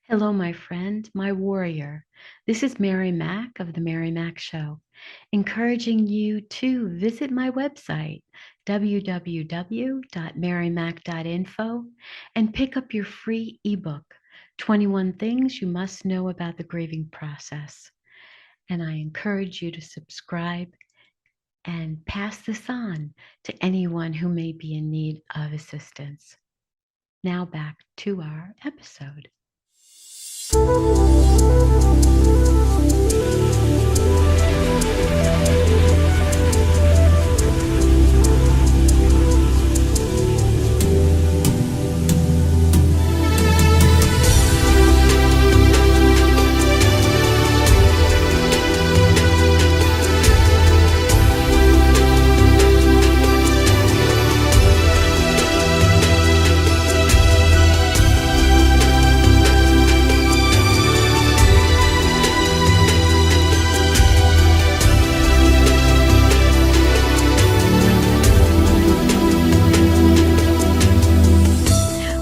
Hello, my friend, my warrior. This is Mary Mack of The Mary Mack Show, encouraging you to visit my website, www.marymack.info, and pick up your free ebook, 21 Things You Must Know About the Grieving Process. And I encourage you to subscribe and pass this on to anyone who may be in need of assistance. Now back to our episode.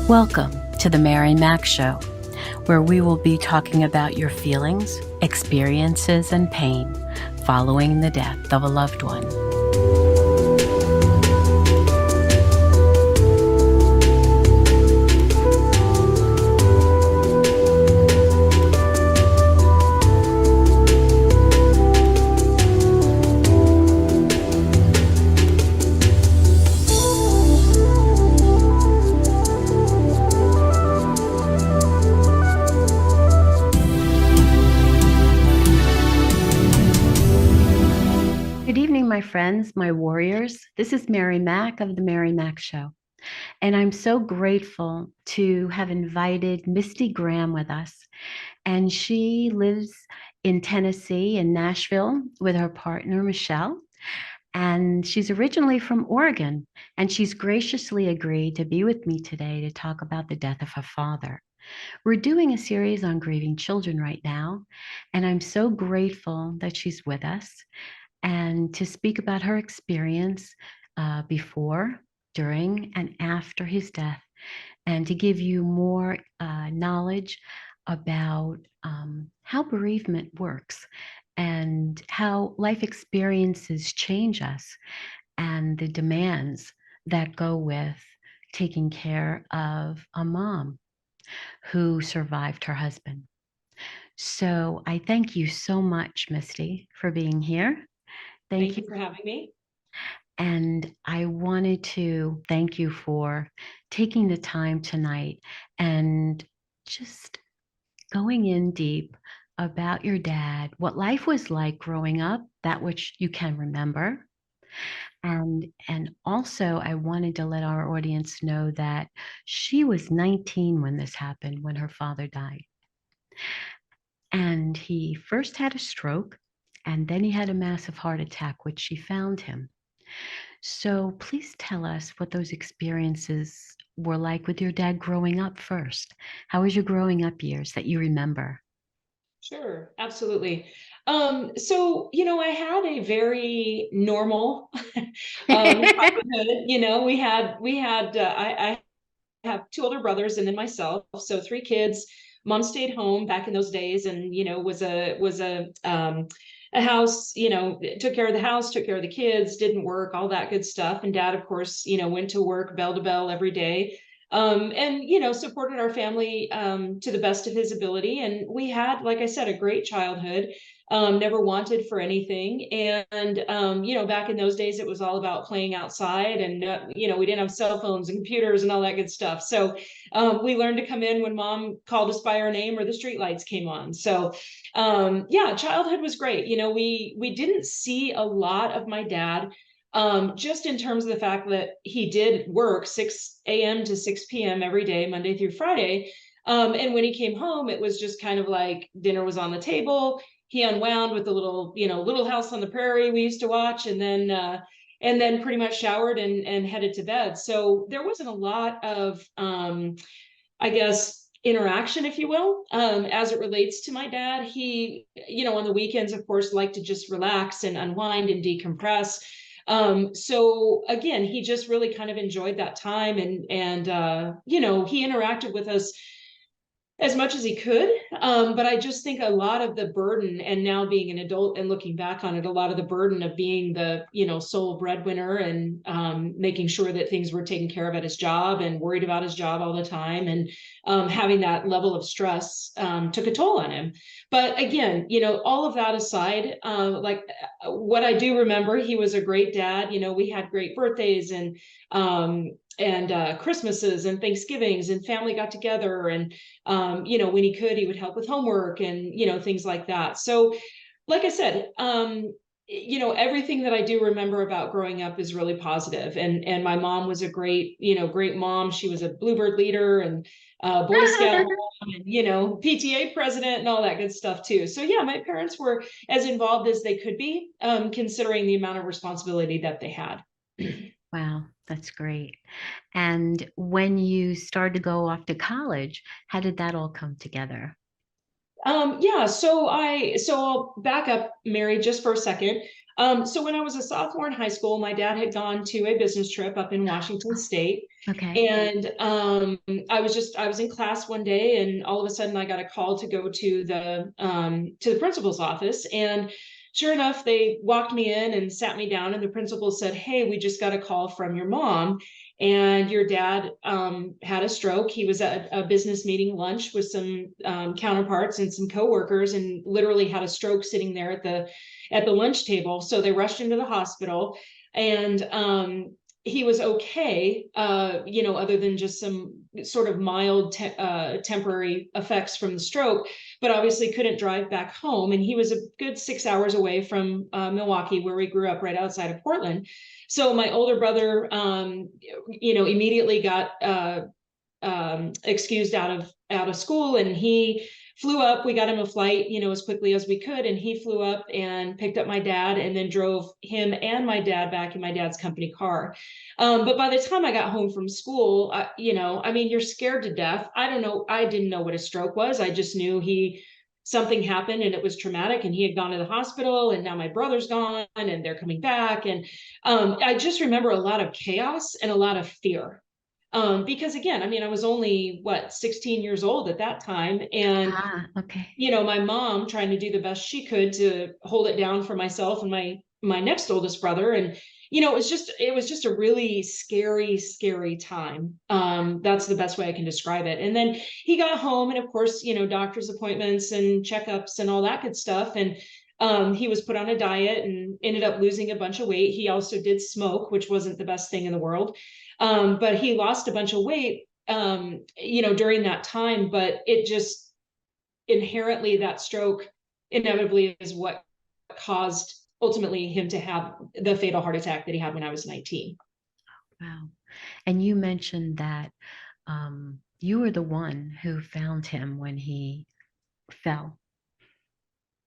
Welcome to the Mary Mack Show, where we will be talking about your feelings, experiences, and pain following the death of a loved one. Good evening, my friends, my warriors. This is Mary Mack of The Mary Mack Show. And I'm so grateful to have invited Misti Graham with us. And she lives in Tennessee, in Nashville, with her partner, Michelle. And she's originally from Oregon. And she's graciously agreed to be with me today to talk about the death of her father. We're doing a series on grieving children right now. And I'm so grateful that she's with us and to speak about her experience before, during, and after his death, and to give you more knowledge about how bereavement works and how life experiences change us and the demands that go with taking care of a mom who survived her husband. So I thank you so much, Misti, for being here. Thank you for having me. And I wanted to thank you for taking the time tonight and just going in deep about your dad, what life was like growing up, that which you can remember. And also I wanted to let our audience know that she was 19 when this happened, when her father died. And he first had a stroke, and then he had a massive heart attack, which she found him. So please tell us what those experiences were like with your dad growing up first. How was your growing up years that you remember? Sure, absolutely. I had a very normal childhood. I have two older brothers and then myself, so three kids. Mom stayed home back in those days, and was a house. Took care of the house, took care of the kids, didn't work, all that good stuff. And Dad, of course, went to work bell to bell every day. And supported our family to the best of his ability. And we had, like I said, a great childhood. Never wanted for anything. And back in those days, it was all about playing outside, and we didn't have cell phones and computers and all that good stuff. So we learned to come in when Mom called us by our name or the street lights came on. So childhood was great. We didn't see a lot of my dad, just in terms of the fact that he did work 6 a.m. to 6 p.m. every day, Monday through Friday. And when he came home, it was just kind of like dinner was on the table. He unwound with the Little House on the Prairie we used to watch, and then pretty much showered and headed to bed. So there wasn't a lot of, I guess, interaction, if you will, as it relates to my dad. He, on the weekends, of course, liked to just relax and unwind and decompress. So again, he just really kind of enjoyed that time, and he interacted with us as much as he could. But I just think a lot of the burden, and now being an adult and looking back on it, a lot of the burden of being the, sole breadwinner and making sure that things were taken care of at his job and worried about his job all the time, and having that level of stress took a toll on him. But again, all of that aside, what I do remember, he was a great dad. We had great birthdays and Christmases and Thanksgivings, and family got together, and when he could, he would help with homework and things like that. So like I said, everything that I do remember about growing up is really positive. And my mom was a great mom. She was a Bluebird leader and Boy Scout mom, and PTA president and all that good stuff too. So yeah, my parents were as involved as they could be, considering the amount of responsibility that they had. Wow, that's great. And when you started to go off to college, how did that all come together? Yeah, so I'll back up, Mary, just for a second. So when I was a sophomore in high school, my dad had gone to a business trip up in Washington State. Okay. And I was in class one day, and all of a sudden I got a call to go to the principal's office. And sure enough, they walked me in and sat me down, and the principal said, "Hey, we just got a call from your mom, and your dad had a stroke. He was at a business meeting lunch with some counterparts and some coworkers, and literally had a stroke sitting there at the lunch table. So they rushed him to the hospital, and he was okay, other than just some sort of mild temporary effects from the stroke, but obviously couldn't drive back home. And he was a good 6 hours away from Milwaukee, where we grew up, right outside of Portland. So my older brother, immediately got excused out of school, and he flew up. We got him a flight, as quickly as we could, and he flew up and picked up my dad, and then drove him and my dad back in my dad's company car. But by the time I got home from school, you're scared to death. I don't know. I didn't know what a stroke was. I just knew something happened and it was traumatic, and he had gone to the hospital, and now my brother's gone and they're coming back. And I just remember a lot of chaos and a lot of fear. Because again, I was only 16 years old at that time. And, Ah, okay. my mom trying to do the best she could to hold it down for myself and my next oldest brother. And, it was just a really scary, scary time. That's the best way I can describe it. And then he got home, and of course, doctor's appointments and checkups and all that good stuff. And he was put on a diet and ended up losing a bunch of weight. He also did smoke, which wasn't the best thing in the world. But he lost a bunch of weight, during that time. But it just inherently, that stroke inevitably is what caused ultimately him to have the fatal heart attack that he had when I was 19. Wow. And you mentioned that you were the one who found him when he fell.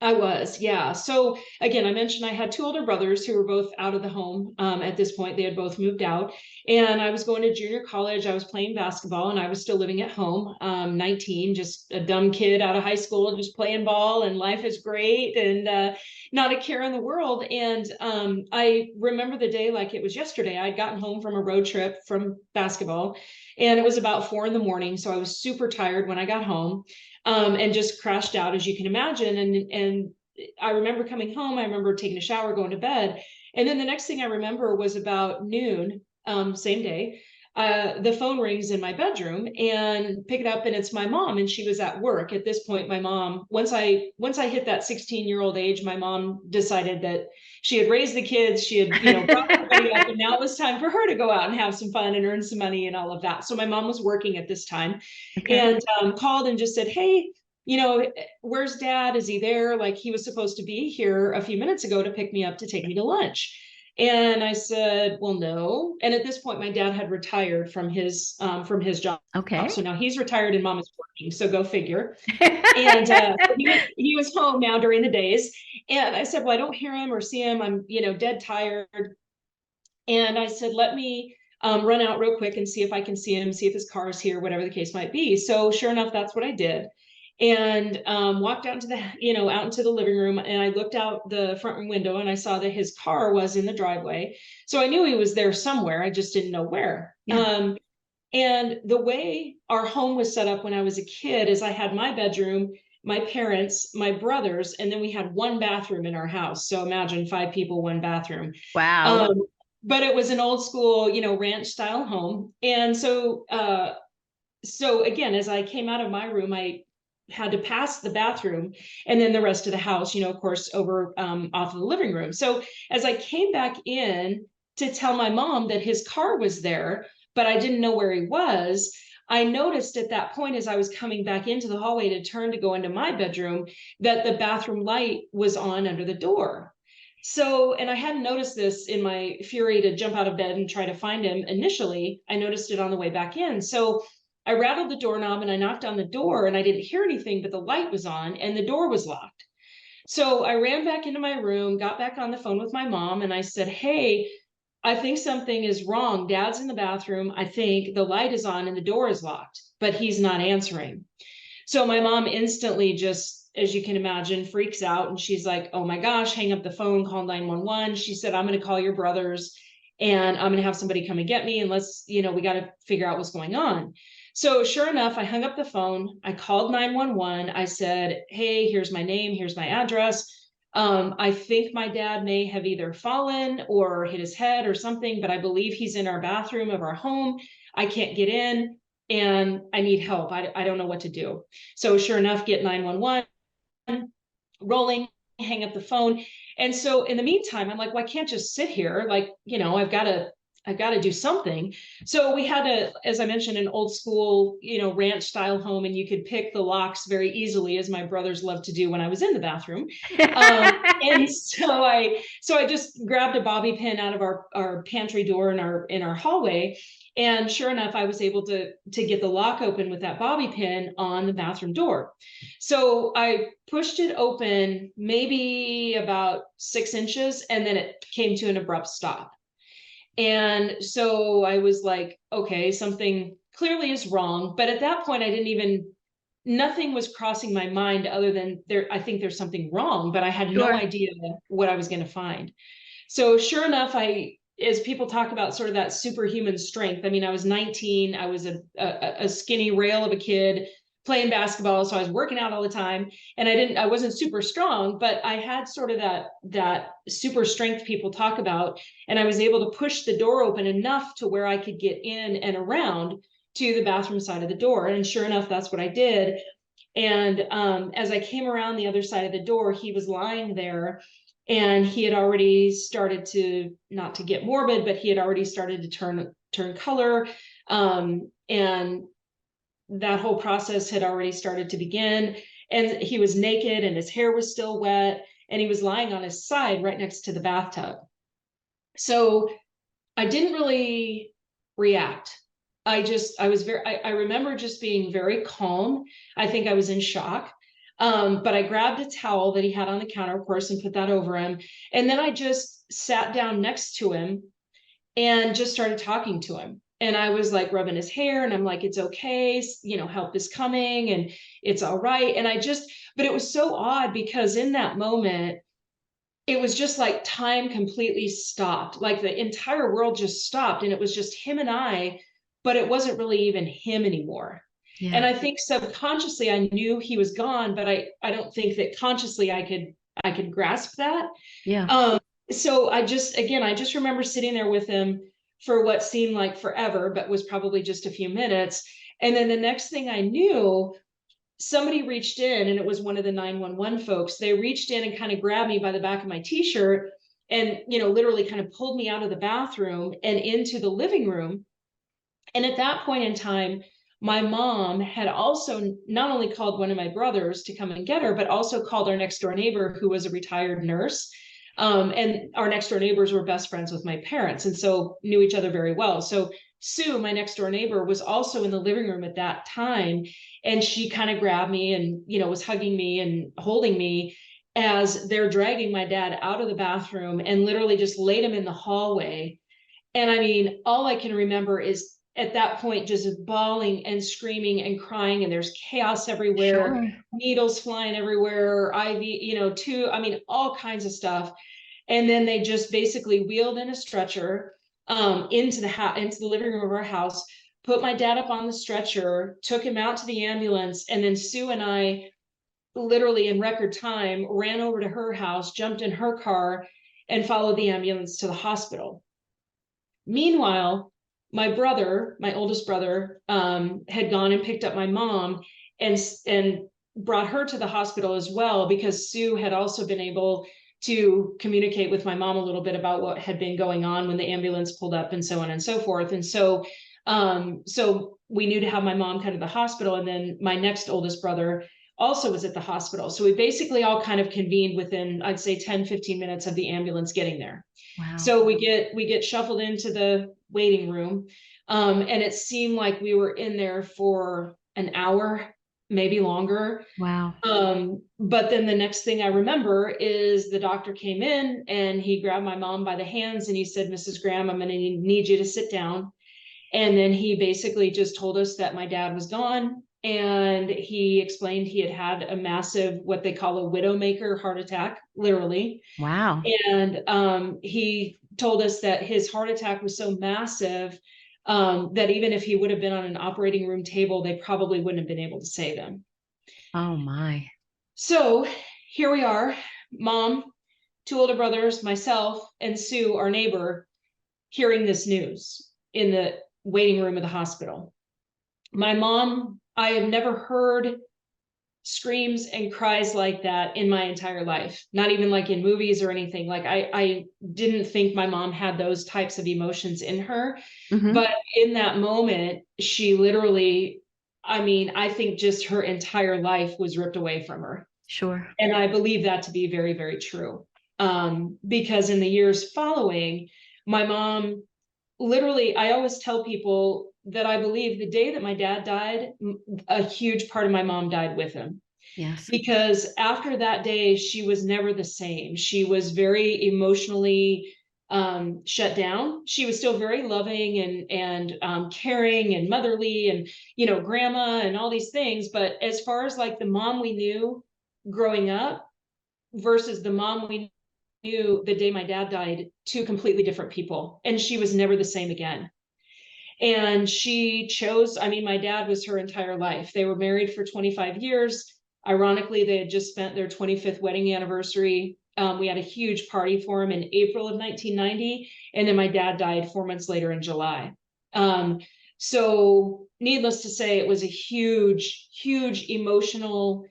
I was, yeah. So again, I mentioned I had two older brothers who were both out of the home at this point. They had both moved out, and I was going to junior college. I was playing basketball, and I was still living at home, 19, just a dumb kid out of high school, just playing ball, and life is great, and not a care in the world. And I remember the day like it was yesterday. I'd gotten home from a road trip from basketball, and it was about 4 in the morning. So I was super tired when I got home, and just crashed out, as you can imagine. And I remember coming home. I remember taking a shower, going to bed, and then the next thing I remember was about noon, same day. The phone rings in my bedroom, and pick it up, and it's my mom, and she was at work at this point. My mom, once I hit that 16-year-old age, my mom decided that she had raised the kids, she had brought everybody up, and now it was time for her to go out and have some fun and earn some money and all of that. So my mom was working at this time, Okay. and called and just said, "Hey, where's dad? Is he there? Like, he was supposed to be here a few minutes ago to pick me up to take me to lunch." And I said, "Well, no." And at this point, my dad had retired from his job. Okay. So now he's retired and mom is working. So go figure. And he was home now during the days. And I said, "Well, I don't hear him or see him. I'm, dead tired." And I said, "Let me run out real quick and see if I can see him, see if his car is here, whatever the case might be." So sure enough, that's what I did. And walked out into the living room, and I looked out the front room window, and I saw that his car was in the driveway. So I knew he was there somewhere. I just didn't know where. Yeah. And the way our home was set up when I was a kid is I had my bedroom, my parents, my brothers, and then we had one bathroom in our house. So imagine 5 people, one bathroom. Wow. Um, but it was an old school, ranch style home. And so again, as I came out of my room, I had to pass the bathroom and then the rest of the house, of course, over off of the living room. So as I came back in to tell my mom that his car was there, but I didn't know where he was, I noticed at that point as I was coming back into the hallway to turn to go into my bedroom that the bathroom light was on under the door. So, and I hadn't noticed this in my fury to jump out of bed and try to find him initially. I noticed it on the way back in. So I rattled the doorknob and I knocked on the door and I didn't hear anything, but the light was on and the door was locked. So I ran back into my room, got back on the phone with my mom, and I said, "Hey, I think something is wrong. Dad's in the bathroom. I think the light is on and the door is locked, but he's not answering." So my mom instantly just, as you can imagine, freaks out and she's like, "Oh my gosh, hang up the phone, call 911." She said, "I'm going to call your brothers and I'm going to have somebody come and get me. And we got to figure out what's going on." So sure enough, I hung up the phone. I called 911. I said, "Hey, here's my name. Here's my address. I think my dad may have either fallen or hit his head or something, but I believe he's in our bathroom of our home. I can't get in and I need help. I don't know what to do." So sure enough, get 911 rolling, hang up the phone. And so in the meantime, I'm like, well, I can't just sit here. Like, I've got to do something. So we had as I mentioned, an old school, ranch style home, and you could pick the locks very easily, as my brothers loved to do when I was in the bathroom. And so I just grabbed a bobby pin out of our pantry door in our hallway. And sure enough, I was able to get the lock open with that bobby pin on the bathroom door. So I pushed it open maybe about 6 inches, and then it came to an abrupt stop. And so I was like, okay, something clearly is wrong. But at that point, nothing was crossing my mind other than I think there's something wrong, but I had no Sure. idea what I was going to find. So sure enough, as people talk about sort of that superhuman strength, I mean, I was 19, I was a skinny rail of a kid playing basketball. So I was working out all the time and I wasn't super strong, but I had sort of that super strength people talk about. And I was able to push the door open enough to where I could get in and around to the bathroom side of the door. And sure enough, that's what I did. And as I came around the other side of the door, he was lying there and he had already started to, not to get morbid, but he had already started to turn color. And that whole process had already started to begin. And he was naked and his hair was still wet and he was lying on his side right next to the bathtub. So I didn't really react. I remember just being very calm. I think I was in shock. But I grabbed a towel that he had on the counter, of course, and put that over him. And then I just sat down next to him and just started talking to him. And I was like rubbing his hair and I'm like, "It's okay, help is coming and it's all right." But it was so odd because in that moment, it was just like time completely stopped. Like the entire world just stopped and it was just him and I, but it wasn't really even him anymore. And Yeah. I think subconsciously I knew he was gone, but I don't think that consciously I could grasp that. Yeah. Um, so I just remember sitting there with him for what seemed like forever, but was probably just a few minutes. And then the next thing I knew, somebody reached in and it was one of the 911 folks. They reached in and kind of grabbed me by the back of my t-shirt and, literally kind of pulled me out of the bathroom and into the living room. And at that point in time, my mom had also not only called one of my brothers to come and get her, but also called our next door neighbor who was a retired nurse. And our next door neighbors were best friends with my parents and so knew each other very well. So Sue, my next door neighbor, was also in the living room at that time. And she kind of grabbed me and, was hugging me and holding me as they're dragging my dad out of the bathroom and literally just laid him in the hallway. And I mean, all I can remember is at that point, just bawling and screaming and crying, and there's chaos everywhere, Sure. needles flying everywhere, IV, all kinds of stuff. And then they just basically wheeled in a stretcher into the living room of our house, put my dad up on the stretcher, took him out to the ambulance, and then Sue and I literally in record time ran over to her house, jumped in her car, and followed the ambulance to the hospital. Meanwhile, my brother, my oldest brother, had gone and picked up my mom and brought her to the hospital as well, because Sue had also been able to communicate with my mom a little bit about what had been going on when the ambulance pulled up and so on and so forth. And so we knew to have my mom come to the hospital. And then my next oldest brother also was at the hospital. So we basically all kind of convened within, I'd say 10, 15 minutes of the ambulance getting there. Wow. So we get shuffled into the waiting room. And it seemed like we were in there for an hour, maybe longer. Wow. But then the next thing I remember is the doctor came in and he grabbed my mom by the hands and he said, "Mrs. Graham, I'm going to need you to sit down." And then he basically just told us that my dad was gone. And he explained he had had a massive, what they call a widowmaker heart attack, literally. Wow. And he told us that his heart attack was so massive that even if he would have been on an operating room table, they probably wouldn't have been able to save him. Oh my. So here we are, mom, two older brothers, myself, and Sue, our neighbor, hearing this news in the waiting room of the hospital. My mom, I have never heard screams and cries like that in my entire life, not even like in movies or anything. Like I didn't think my mom had those types of emotions in her. Mm-hmm. But in that moment, she literally, I mean, I think just her entire life was ripped away from her. Sure. And I believe that to be very, very true. Because in the years following, my mom literally, I always tell people that I believe the day that my dad died, a huge part of my mom died with him. Yes. Because after that day, she was never the same. She was very emotionally shut down. She was still very loving and caring and motherly and, you know, grandma and all these things. But as far as like the mom we knew growing up versus the mom we knew the day my dad died, two completely different people. And she was never the same again. And she chose, I mean, my dad was her entire life. They were married for 25 years. Ironically, they had just spent their 25th wedding anniversary. We had a huge party for him in April of 1990. And then my dad died 4 months later in July. So needless to say, it was a huge, huge emotional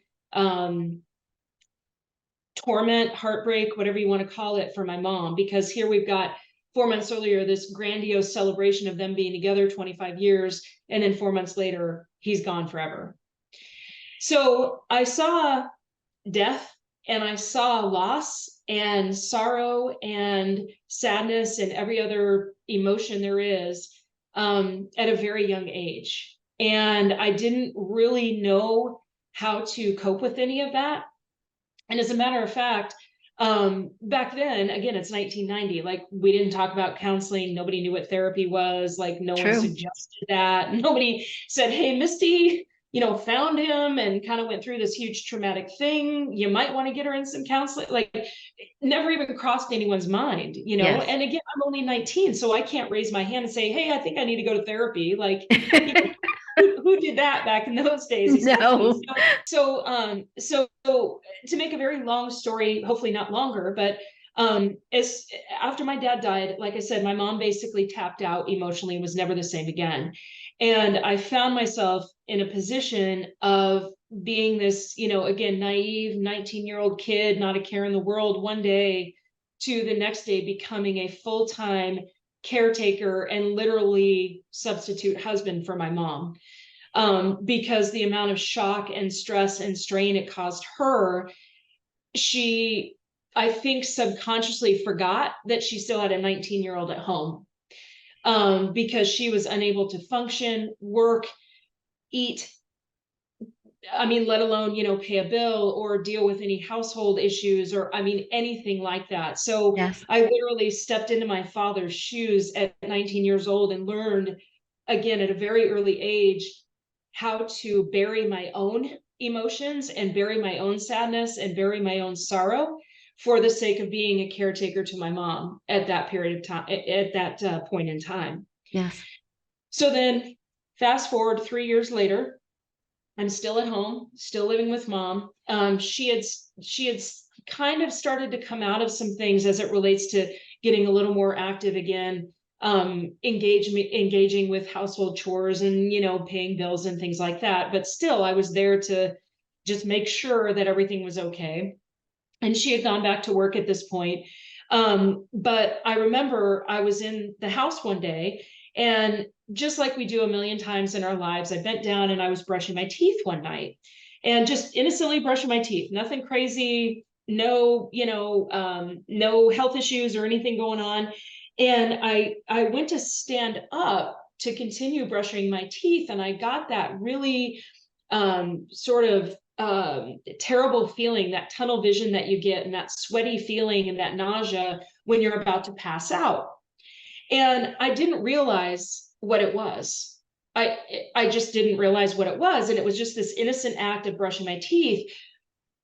torment, heartbreak, whatever you want to call it, for my mom, because here we've got 4 months earlier, this grandiose celebration of them being together 25 years. And then 4 months later, he's gone forever. So I saw death and I saw loss and sorrow and sadness and every other emotion there is at a very young age. And I didn't really know how to cope with any of that. And as a matter of fact, back then, again, it's 1990, like we didn't talk about counseling. Nobody knew what therapy was. Like no one suggested that. Nobody said, "Hey, Misty, you know, found him and kind of went through this huge traumatic thing. You might want to get her in some counseling." Like never even crossed anyone's mind, you know? Yes. And again, I'm only 19, so I can't raise my hand and say, "Hey, I think I need to go to therapy." Like, you know, who did that back in those days? No. So to make a very long story, hopefully not longer, but as after my dad died, like I said, my mom basically tapped out emotionally and was never the same again. And I found myself in a position of being this, you know, again, naive 19-year-old kid, not a care in the world, one day to the next day becoming a full-time caretaker and literally substitute husband for my mom. Because the amount of shock and stress and strain it caused her, she, I think, subconsciously forgot that she still had a 19-year-old at home, because she was unable to function, work, eat, I mean, let alone, you know, pay a bill or deal with any household issues or, I mean, anything like that. So Yes. I literally stepped into my father's shoes at 19 years old and learned, again, at a very early age, how to bury my own emotions and bury my own sadness and bury my own sorrow for the sake of being a caretaker to my mom at that period of time, at that point in time. Yes. So then Fast forward 3 years later, I'm still at home, still living with mom. She had kind of started to come out of some things as it relates to getting a little more active again, engaging with household chores and, paying bills and things like that. But still, I was there to just make sure that everything was okay. And she had gone back to work at this point. But I remember I was in the house one day, and just like we do a million times in our lives, I bent down and I was brushing my teeth one night, and just innocently brushing my teeth, nothing crazy, no, no health issues or anything going on. And I went to stand up to continue brushing my teeth, and I got that really sort of terrible feeling, that tunnel vision that you get, and that sweaty feeling and that nausea when you're about to pass out. And I didn't realize what it was. I just didn't realize what it was. And it was just this innocent act of brushing my teeth.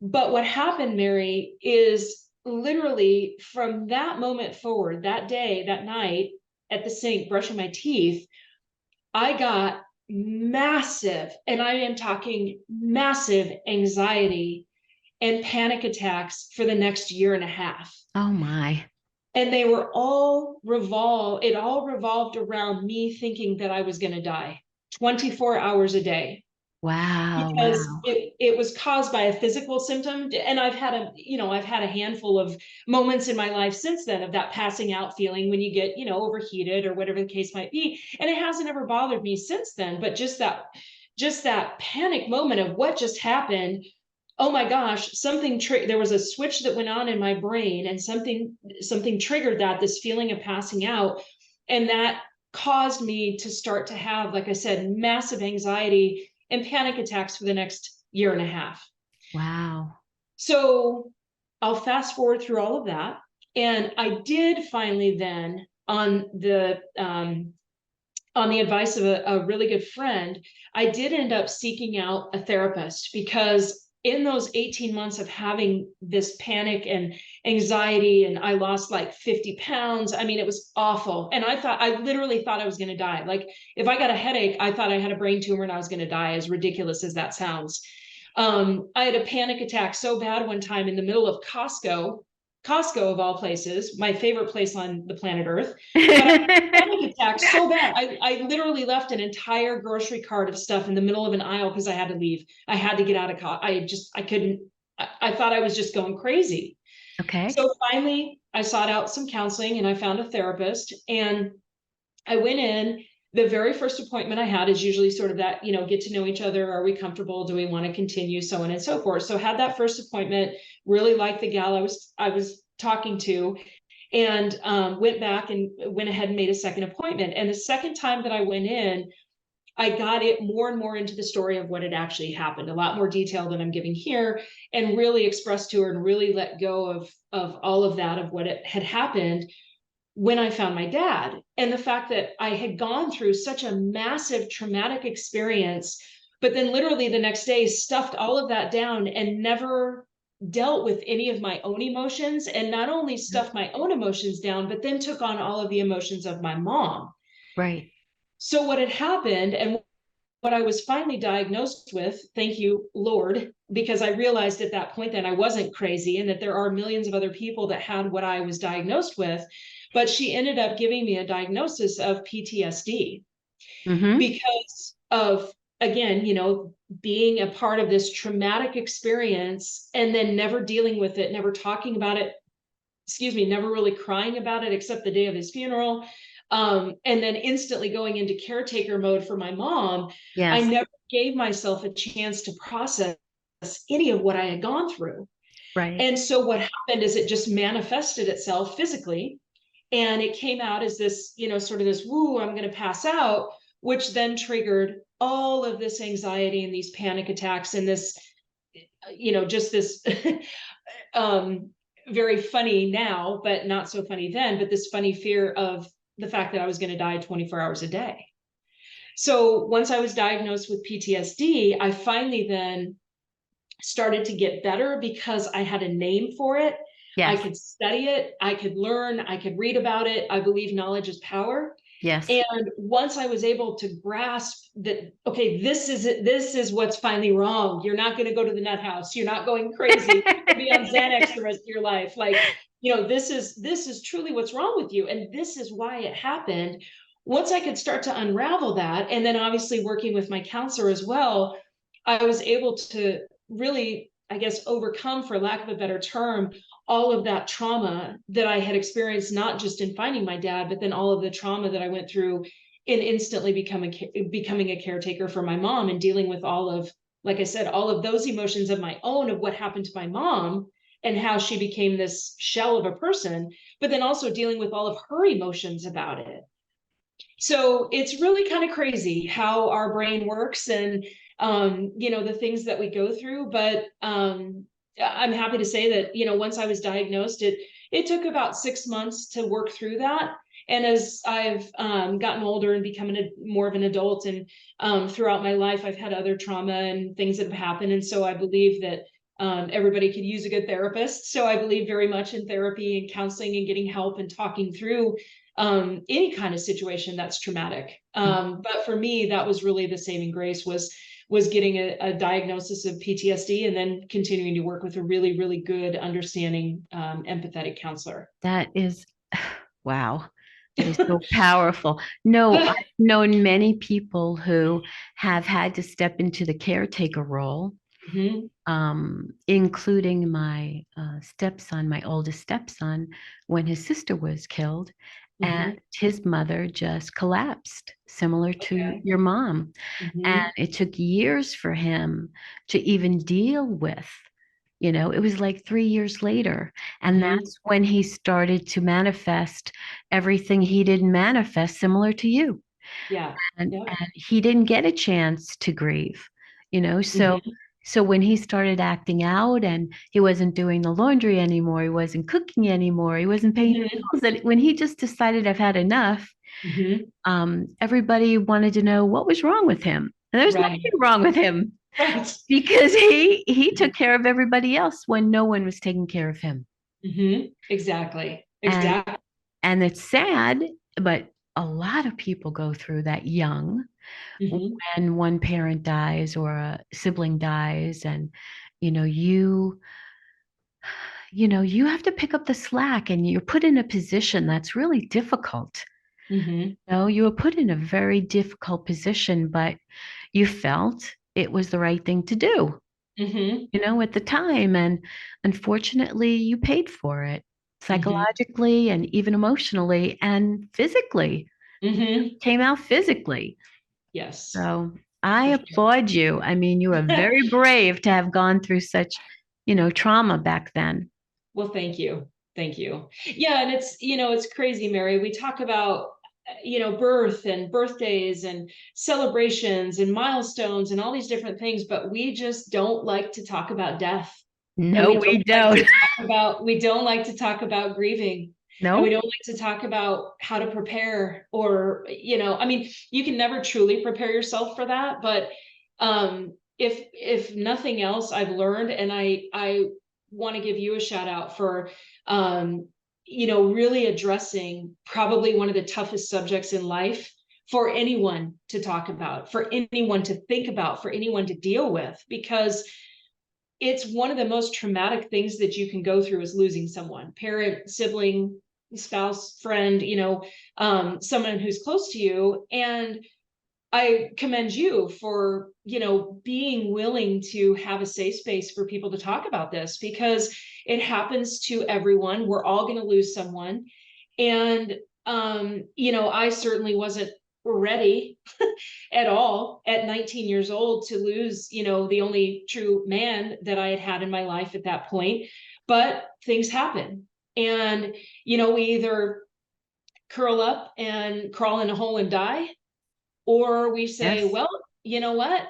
But what happened, Mary, is literally from that moment forward, that day, that night at the sink, brushing my teeth, I got massive, and I am talking massive anxiety and panic attacks for the next year and a half. Oh my. And they were it all revolved around me thinking that I was going to die 24 hours a day, Wow. because Wow. it was caused by a physical symptom. And I've had a handful of moments in my life since then of that passing out feeling when you get, overheated or whatever the case might be. And it hasn't ever bothered me since then, but just that panic moment of what just happened. Oh my gosh, there was a switch that went on in my brain, and something triggered this feeling of passing out. And that caused me to start to have, like I said, massive anxiety and panic attacks for the next year and a half. Wow. So I'll fast forward through all of that. And I did finally then, on the advice of a really good friend, I did end up seeking out a therapist, because in those 18 months of having this panic and anxiety, and I lost like 50 pounds. I mean, it was awful. And I literally thought I was going to die. Like, if I got a headache, I thought I had a brain tumor and I was going to die, as ridiculous as that sounds. I had a panic attack so bad one time in the middle of Costco of all places, my favorite place on the planet Earth. But I panic attack so bad. I literally left an entire grocery cart of stuff in the middle of an aisle because I had to leave. I had to get out of I couldn't. I thought I was just going crazy. Okay. So finally, I sought out some counseling and I found a therapist, and I went in. The very first appointment I had is usually sort of that, get to know each other. Are we comfortable? Do we want to continue? So on and so forth. So had that first appointment, really liked the gal I was talking to, and went back and went ahead and made a second appointment. And the second time that I went in, I got it more and more into the story of what had actually happened, a lot more detail than I'm giving here, and really expressed to her and really let go of all of that, of what it had happened when I found my dad. And the fact that I had gone through such a massive traumatic experience, but then literally the next day stuffed all of that down and never dealt with any of my own emotions, and not only stuffed my own emotions down, but then took on all of the emotions of my mom. Right. So what had happened, and what I was finally diagnosed with, thank you, Lord, because I realized at that point that I wasn't crazy and that there are millions of other people that had what I was diagnosed with. But she ended up giving me a diagnosis of PTSD, Mm-hmm. because of, again, being a part of this traumatic experience and then never dealing with it, never talking about it, never really crying about it except the day of his funeral. And then instantly going into caretaker mode for my mom. I Yes. never gave myself a chance to process any of what I had gone through. Right. And so what happened is it just manifested itself physically. And it came out as this, sort of this, woo, I'm going to pass out, which then triggered all of this anxiety and these panic attacks and this, just this very funny now, but not so funny then, but this funny fear of the fact that I was going to die 24 hours a day. So once I was diagnosed with PTSD, I finally then started to get better because I had a name for it. I Yes. could study it. I could learn. I could read about it. I believe knowledge is power. Yes. And once I was able to grasp that, okay, this is it, this is what's finally wrong. You're not going to go to the nut house. You're not going crazy. You'll be on Xanax the rest of your life. Like, this is truly what's wrong with you. And this is why it happened. Once I could start to unravel that, and then obviously working with my counselor as well, I was able to really, I guess, overcome, for lack of a better term, all of that trauma that I had experienced, not just in finding my dad, but then all of the trauma that I went through in instantly becoming a caretaker for my mom, and dealing with all of, like I said, all of those emotions of my own, of what happened to my mom and how she became this shell of a person, but then also dealing with all of her emotions about it. So it's really kind of crazy how our brain works, and the things that we go through. But I'm happy to say that, once I was diagnosed, it took about 6 months to work through that. And as I've gotten older and becoming more of an adult, and throughout my life, I've had other trauma and things that have happened. And so I believe that everybody could use a good therapist. So I believe very much in therapy and counseling and getting help and talking through any kind of situation that's traumatic. But for me, that was really the saving grace, was getting a diagnosis of PTSD, and then continuing to work with a really, really good, understanding, empathetic counselor. That is, wow. That is so powerful. No, I've known many people who have had to step into the caretaker role, Mhm. including my stepson, my oldest stepson, when his sister was killed, and Mhm. his mother just collapsed, similar to Okay. your mom. And Mhm. it took years for him to even deal with. It was like 3 years later. And Mhm. that's when he started to manifest everything he didn't manifest, similar to you. Yeah. And, Yep. and he didn't get a chance to grieve, you know. So Mhm. so when he started acting out and he wasn't doing the laundry anymore, he wasn't cooking anymore, he wasn't paying the Mhm. bills, and when he just decided I've had enough, Mhm. everybody wanted to know what was wrong with him. And there's Right. nothing wrong with him Right. because he took care of everybody else when no one was taking care of him. Exactly. And Exactly. and it's sad, but a lot of people go through that young, Mhm. when one parent dies or a sibling dies, and you know you you have to pick up the slack, and you're put in a position that's really difficult. Mhm. You were put in a very difficult position, but you felt it was the right thing to do, Mhm. at the time. And unfortunately, you paid for it Mhm. psychologically and even emotionally and physically. Mhm. Came out physically. Yes. So I For applaud you. I mean, you are sure. very brave to have gone through such, trauma back then. Well, thank you. Thank you. Yeah, and it's crazy, Mary. We talk about, birth and birthdays and celebrations and milestones and all these different things, but we just don't like to talk about death. And No, we don't. we don't like to talk about grieving. And we No. don't like to talk about how to prepare, or, I mean, you can never truly prepare yourself for that, but if nothing else, I've learned, and I want to give you a shout out for um, really addressing probably one of the toughest subjects in life for anyone to talk about, for anyone to think about, for anyone to deal with, because it's one of the most traumatic things that you can go through, is losing someone, parent, sibling, spouse, friend, someone who's close to you. And I commend you for, being willing to have a safe space for people to talk about this, because it happens to everyone. We're all going to lose someone. And, I certainly wasn't ready at all at 19 years old to lose, the only true man that I had had in my life at that point. But things happen. And, we either curl up and crawl in a hole and die, or we say, Yes. well, you know what?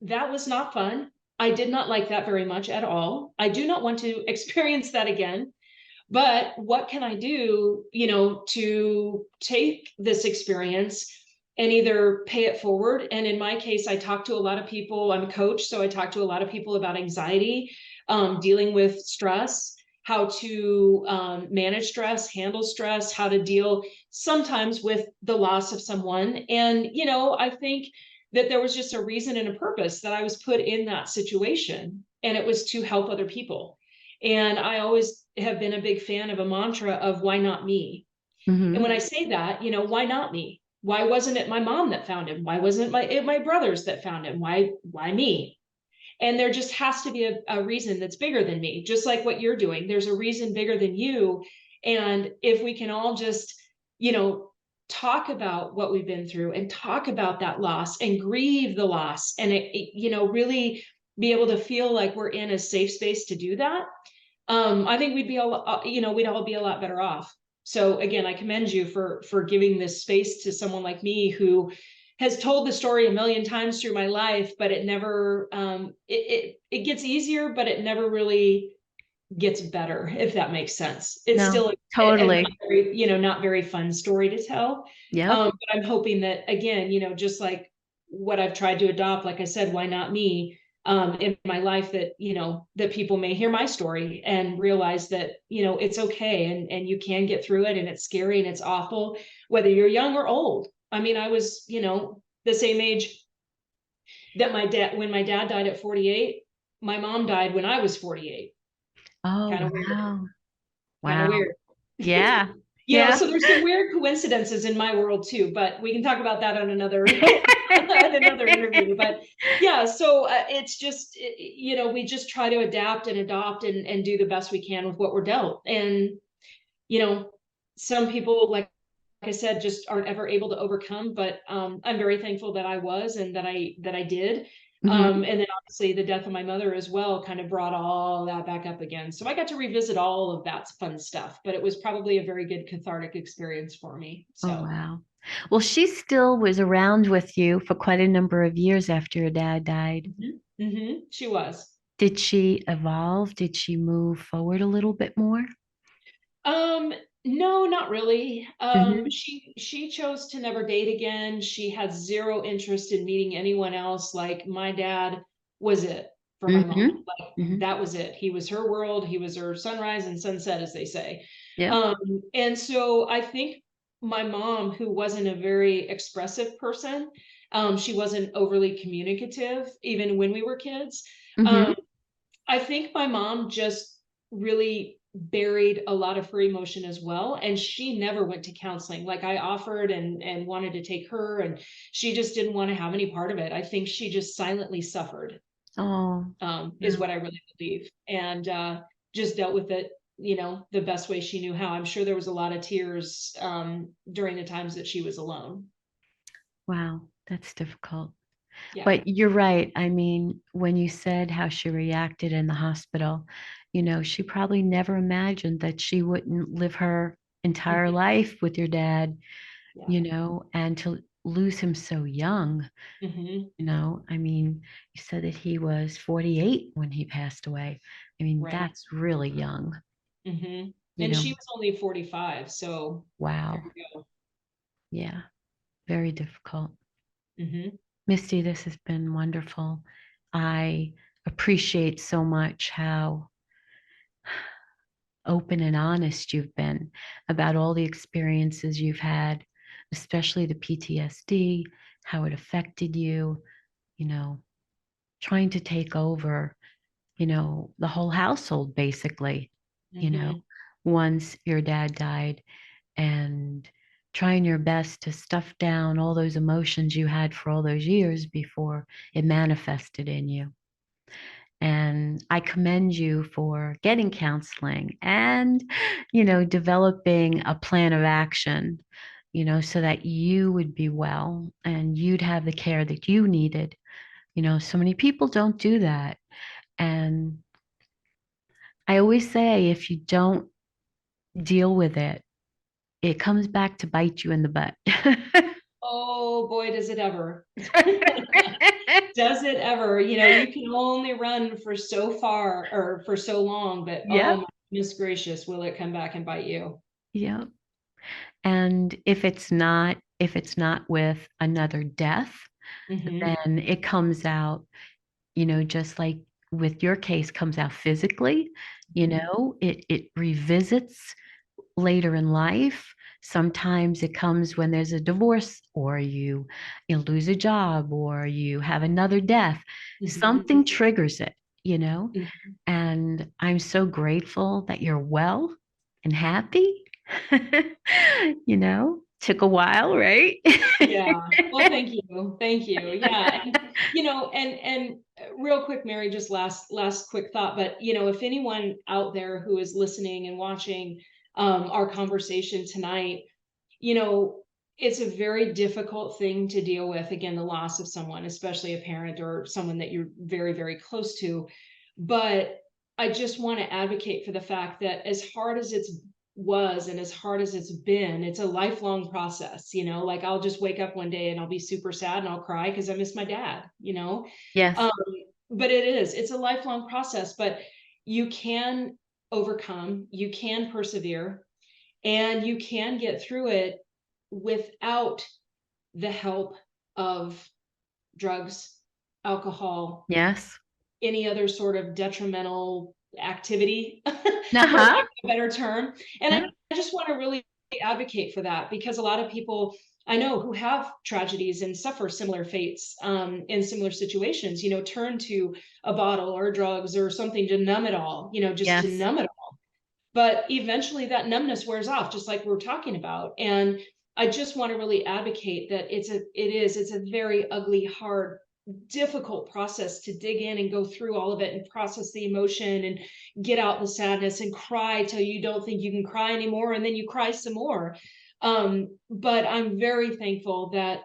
That was not fun. I did not like that very much at all. I do not want to experience that again. But what can I do, to take this experience and either pay it forward? And in my case, I talk to a lot of people. I'm a coach, so I talk to a lot of people about anxiety, dealing with stress, how to manage stress, handle stress, how to deal sometimes with the loss of someone. And, I think that there was just a reason and a purpose that I was put in that situation, and it was to help other people. And I always have been a big fan of a mantra of why not me? And when Mm-hmm. I say that, why not me? Why wasn't it my mom that found him? Why wasn't my brothers that found him? Why me? And there just has to be a reason that's bigger than me, just like what you're doing. There's a reason bigger than you. And if we can all just, you know, talk about what we've been through and talk about that loss and grieve the loss, and really be able to feel like we're in a safe space to do that, I think we'd all be a lot better off. So again, I commend you for giving this space to someone like me who has told the story a million times through my life, but it never it gets easier, but it never really gets better, if that makes sense. It's No, still a not totally. very, not very fun story to tell. Yep. But I'm hoping that again, just like what I've tried to adopt, like I said, why not me? In my life, that that people may hear my story and realize that it's okay, and you can get through it, and it's scary and it's awful, whether you're young or old. I mean, I was the same age that my dad when my dad died at 48. My mom died when I was 48. Oh, Kind of weird. wow. Kind of Wow. weird. Yeah. Yeah. So there's some weird coincidences in my world too, but we can talk about that on another on another interview. But yeah, so it's just we just try to adapt and adopt and do the best we can with what we're dealt. And you know, some people, like I said, just aren't ever able to overcome. But I'm very thankful that I was, and that I did. Mhm. And then obviously the death of my mother as well kind of brought all that back up again. So I got to revisit all of that fun stuff, but it was probably a very good cathartic experience for me. Oh, So wow. Well, she still was around with you for quite a number of years after your dad died. she was. Did she evolve? Did she move forward a little bit more? Um, no, not really. Hmm. She chose to never date again. She had zero interest in meeting anyone else. Like my dad was it for my mom. Hmm. Like Hmm. that was it. He was her world. He was her sunrise and sunset, as they say. Yep. And so I think my mom, who wasn't a very expressive person, she wasn't overly communicative, even when we were kids. Um, Hmm. I think my mom just really buried a lot of her emotion as well, and she never went to counseling. Like I offered and wanted to take her, and she just didn't want to have any part of it. I think she just silently suffered, Oh, is no. what I really believe, and just dealt with it, the best way she knew how. I'm sure there was a lot of tears during the times that she was alone. Wow, that's difficult. Yeah. But you're right. I mean, when you said how she reacted in the hospital, she probably never imagined that she wouldn't live her entire Mhm. life with your dad, Yeah. and to lose him so young. Hmm. I mean, you said that he was 48 when he passed away. I mean, Right. that's really young, Hmm. you And know. she was only 45, so there Wow. you go. Yeah, very difficult. Hmm. Misty, this has been wonderful. I appreciate so much how open and honest you've been about all the experiences you've had, especially the PTSD, how it affected you, you know, trying to take over, the whole household basically, you know, Hmm. once your dad died, and trying your best to stuff down all those emotions you had for all those years before it manifested in you. And I commend you for getting counseling and, developing a plan of action, so that you would be well and you'd have the care that you needed. So many people don't do that. And I always say if you don't deal with it, it comes back to bite you in the butt. Oh boy, does it ever. Does it ever? You can only run for so far or for so long, but oh Yep. my goodness gracious, will it come back and bite you? Yep. And if it's not with another death, Hmm. then it comes out, just like with your case comes out physically, it revisits later in life. Sometimes it comes when there's a divorce or you lose a job or you have another death. Mhm. Something triggers it. Mhm. And I'm so grateful that you're well and happy. Took a while, right? Yeah. Well, thank you. Thank you. Yeah. And real quick, Mary, just last quick thought, but if anyone out there who is listening and watching our conversation tonight, you know, it's a very difficult thing to deal with. Again, the loss of someone, especially a parent or someone that you're very, very close to. But I just want to advocate for the fact that as hard as it's was and as hard as it's been, it's a lifelong process. Like I'll just wake up one day and I'll be super sad and I'll cry because I miss my dad. Yes. Um, but it's a lifelong process, but you can overcome, you can persevere, and you can get through it without the help of drugs, alcohol, Yes. any other sort of detrimental activity, for lack Uh-huh. of a better term. And Yeah. I just want to really advocate for that, because a lot of people I know who have tragedies and suffer similar fates, in similar situations, turn to a bottle or drugs or something to numb it all, just to Yes. numb it all. But eventually that numbness wears off, just like we're talking about. And I just want to really advocate that it's a very ugly, hard, difficult process to dig in and go through all of it and process the emotion and get out the sadness and cry till you don't think you can cry anymore, and then you cry some more. But I'm very thankful that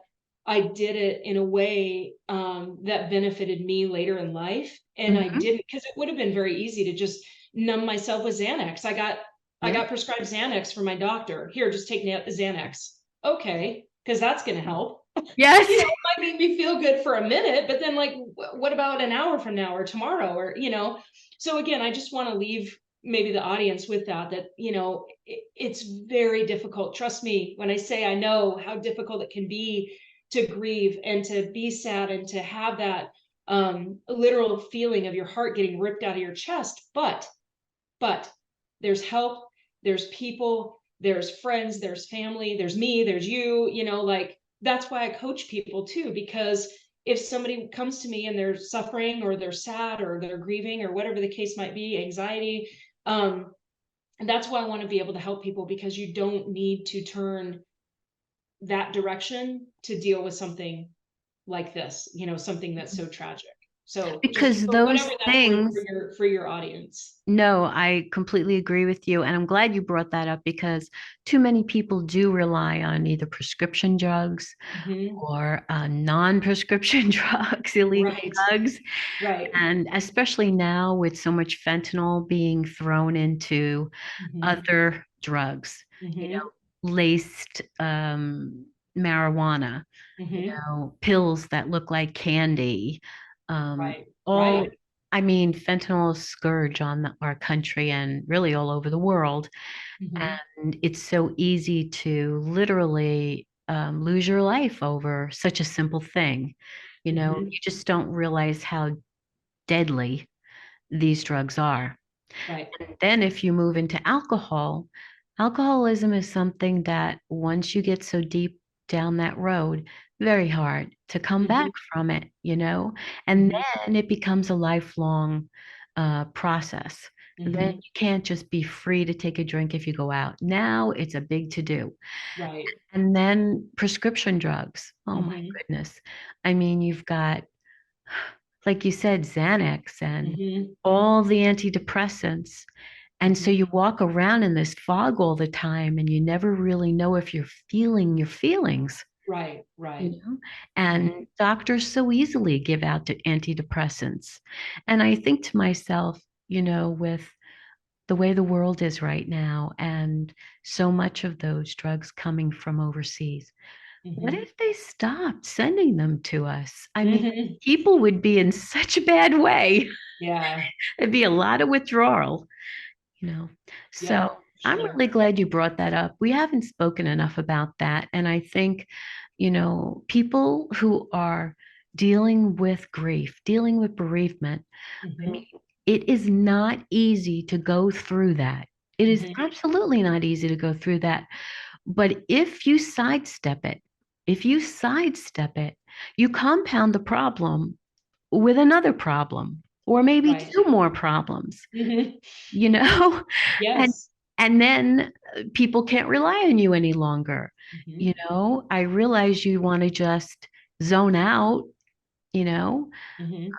I did it in a way that benefited me later in life. And I Hmm. didn't, because it would have been very easy to just numb myself with Xanax. I Yeah. got prescribed Xanax from my doctor. Here, just take Xanax. Okay, because that's going to help. Yes. It might make me feel good for a minute, but then like, what about an hour from now or tomorrow or. So again, I just want to leave maybe the audience with that it's very difficult. Trust me when I say I know how difficult it can be to grieve and to be sad and to have that literal feeling of your heart getting ripped out of your chest. But there's help, there's people, there's friends, there's family, there's me, there's you, like that's why I coach people too, because if somebody comes to me and they're suffering or they're sad or they're grieving or whatever the case might be, anxiety, and that's why I want to be able to help people, because you don't need to turn that direction to deal with something like this, something that's so tragic. So just Because for those whatever that's worth things, for your audience. no, I completely agree with you. And I'm glad you brought that up because too many people do rely on either prescription drugs Hmm. or non-prescription drugs, illegal Right. drugs. Right. And especially now with so much fentanyl being thrown into Hmm. other drugs, Hmm. laced marijuana, Hmm. pills that look like candy. Right. All, Right. I mean, fentanyl is a scourge on our country and really all over the world. Hmm. And it's so easy to literally lose your life over such a simple thing. Hmm. You just don't realize how deadly these drugs are. Right. And then if you move into alcohol, alcoholism is something that once you get so deep down that road, very hard to come back Hmm. from it. And Hmm. then it becomes a lifelong process. Then Hmm. you can't just be free to take a drink if you go out. Now it's a big to do. Right. And then prescription drugs. Oh my Hmm. goodness. I mean, you've got, like you said, Xanax and Hmm. all the antidepressants. And so Hmm. you walk around in this fog all the time and you never really know if you're feeling your feelings, Right. you Right. know? Hmm. And doctors so easily give out the antidepressants. And I think to myself, with the way the world is right now and so much of those drugs coming from overseas, what Hmm. if they stopped sending them to us? I mean, Hmm. people would be in such a bad way. Yeah. There'd be a lot of withdrawal, you know. Yeah. So I'm Sure. really glad you brought that up. We haven't spoken enough about that. And I think, people who are dealing with grief, dealing with bereavement. I mean, Mhm. it is not easy to go through that. It is Mhm. absolutely not easy to go through that. But if you sidestep it, you compound the problem with another problem, or maybe Right. two more problems, Mhm. you know? And Yes. and then people can't rely on you any longer. Mhm. I realize you want to just zone out, you know, Mhm.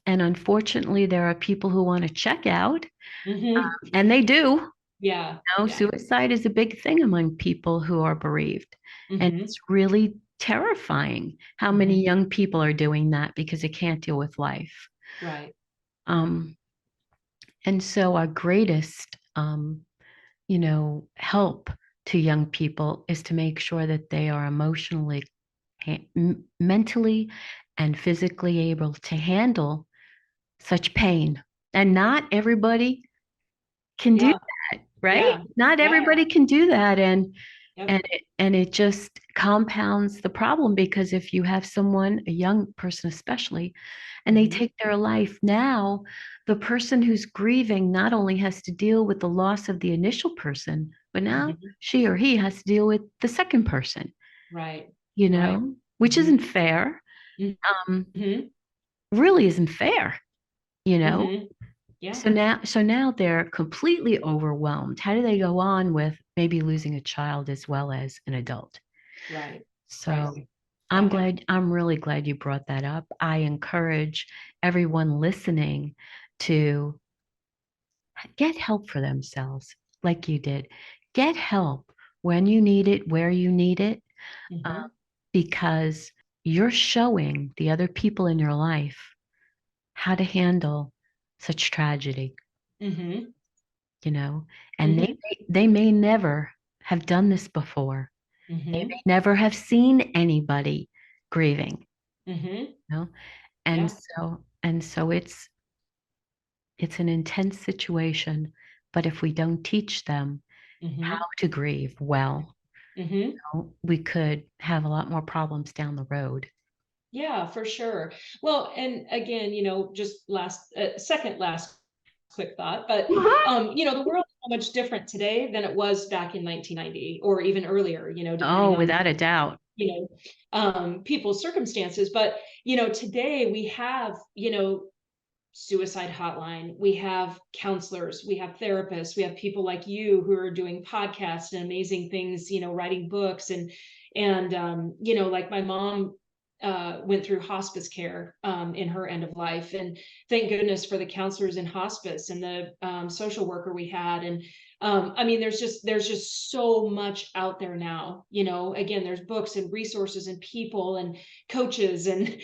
and unfortunately, there are people who want to check out, Mhm. and they do. Yeah. Yeah. Suicide is a big thing among people who are bereaved. And Mhm. it's really terrifying how many Mhm. young people are doing that because they can't deal with life. Right. Um, and so our greatest, help to young people is to make sure that they are emotionally, mentally, and physically able to handle such pain. And not everybody can do Yeah. that, right? Yeah. Not Yeah. everybody can do that. And Yep. and it just compounds the problem because if you have someone, a young person especially, and they Mhm. take their life now, the person who's grieving not only has to deal with the loss of the initial person, but now Mhm. she or he has to deal with the second person, Right. you Right. know, which Mhm. isn't fair. Um, Mhm. really isn't fair, you know. Mhm. Yeah. So now they're completely overwhelmed. How do they go on with maybe losing a child as well as an adult? Right. Right. So Yeah. I'm really glad you brought that up. I encourage everyone listening to get help for themselves, like you did. Get help when you need it, where you need it, uh, Mhm. because you're showing the other people in your life how to handle such tragedy, Mhm. you know, and Mhm. they may never have done this before. They may Mhm. never have seen anybody grieving, Mhm. you know, and Yeah. so it's an intense situation. But if we don't teach them how Mhm. to grieve well, Mhm. we could have a lot more problems down the road. Yeah, for sure. Well, and again, just second last quick thought, but Mhm. the world is so much different today than it was back in 1990 or even earlier, Oh, depending on, without a doubt. you know, people's circumstances. But, today we have, suicide hotline, we have counselors, we have therapists, we have people like you who are doing podcasts and amazing things, writing books and like my mom went through hospice care in her end of life, and thank goodness for the counselors in hospice and the social worker we had. And I mean, there's just so much out there now. Again, there's books and resources and people and coaches and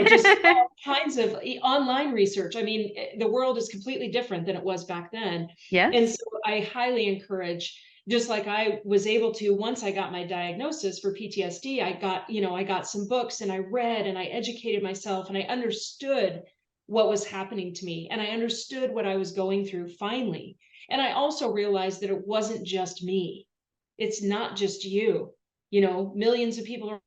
just all kinds of online research. I mean, the world is completely different than it was back then. And Yes. so I highly encourage, just like I was able to, once I got my diagnosis for PTSD, I got some books and I read and I educated myself and I understood what was happening to me and I understood what I was going through finally. And I also realized that it wasn't just me. It's not just you. Millions of people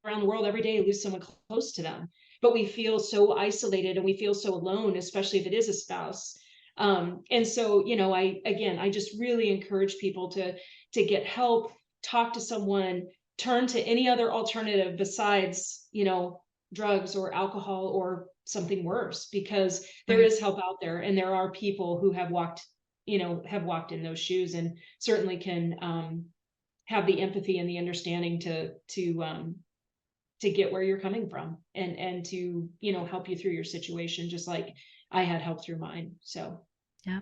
around the world every day lose someone close to them, but we feel so isolated and we feel so alone, especially if it is a spouse. And so, I just really encourage people to get help, talk to someone, turn to any other alternative besides, drugs or alcohol or something worse, because there Right. is help out there and there are people who have walked in those shoes and certainly can have the empathy and the understanding to get where you're coming from and to help you through your situation, just like I had help through mine. So Yeah.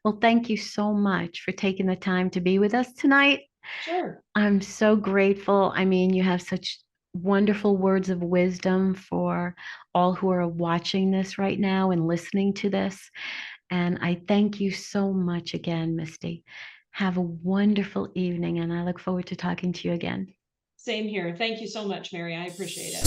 Well, thank you so much for taking the time to be with us tonight. sure. I'm so grateful. I mean, you have such wonderful words of wisdom for all who are watching this right now and listening to this. And I thank you so much again, Misty. Have a wonderful evening, and I look forward to talking to you again. Same here. Thank you so much, Mary. I appreciate it.